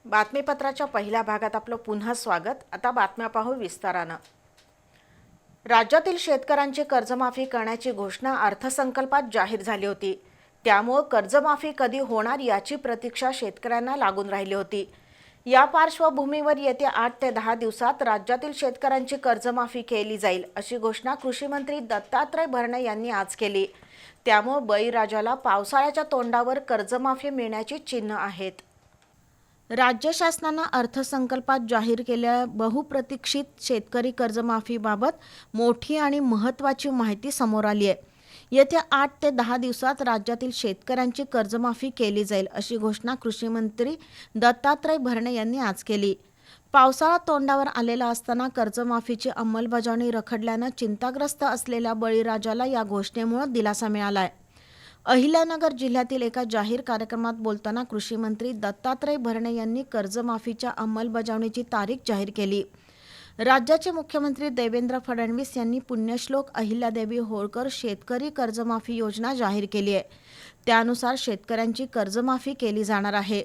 बातमीपत्राच्या पहिल्या भागात आपलं पुन्हा स्वागत। आता बातम्या पाहू विस्तारानं। राज्यातील शेतकऱ्यांची कर्जमाफी करण्याची घोषणा अर्थसंकल्पात जाहीर झाली होती। त्यामुळे कर्जमाफी कधी होणार याची प्रतीक्षा शेतकऱ्यांना लागून राहिली होती। या पार्श्वभूमीवर येत्या 8 ते 10 दिवसात राज्यातील शेतकऱ्यांची कर्जमाफी केली जाईल अशी घोषणा कृषी मंत्री दत्तात्रय भरणे यांनी आज केली। त्यामुळे बळीराजाला पावसाळ्याच्या तोंडावर कर्जमाफी मिळण्याची चिन्ह आहेत। राज्य शासनाने अर्थसंकल्पात जाहीर केलेल्या बहुप्रतीक्षित शेतकरी कर्जमाफीबाबत मोठी आणि महत्त्वाची माहिती समोर आली आहे। येत्या 8 ते 10 दिवसात राज्यातील शेतकऱ्यांची कर्जमाफी केली जाईल अशी घोषणा कृषी मंत्री दत्तात्रय भरणे यांनी आज केली। पावसाळा तोंडावर आलेला असताना कर्जमाफीची अंमलबजावणी रखडल्याने चिंताग्रस्त असलेल्या बळीराजाला या घोषणेमुळे दिलासा मिळाला आहे। अहिल्यानगर जिल्ह्यातील एका जाहीर कार्यक्रमात बोलताना कृषी मंत्री दत्तात्रय भरणे यांनी कर्जमाफीच्या अंमलबजावणीची तारीख जाहीर केली। राज्याचे मुख्यमंत्री देवेंद्र फडणवीस यांनी पुण्यश्लोक अहिल्यादेवी होळकर शेतकरी कर्जमाफी योजना जाहीर केली आहे। त्यानुसार शेतकऱ्यांची कर्जमाफी केली जाणार आहे।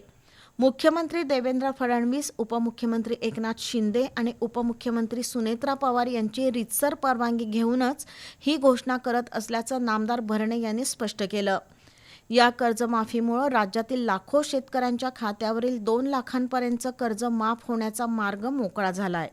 मुख्यमंत्री देवेंद्र फडणवीस, उपमुख्यमंत्री एकनाथ शिंदे आणि उपमुख्यमंत्री सुनेत्रा पवार यांची रीतसर परवानगी घेऊनच ही घोषणा करत असल्याचं नामदार भरणे यांनी स्पष्ट केलं। या कर्जमाफीमुळे राज्यातील लाखो शेतकऱ्यांच्या खात्यावरील 2 लाखांपर्यंतचं कर्ज माफ होण्याचा मार्ग मोकळा झाला आहे।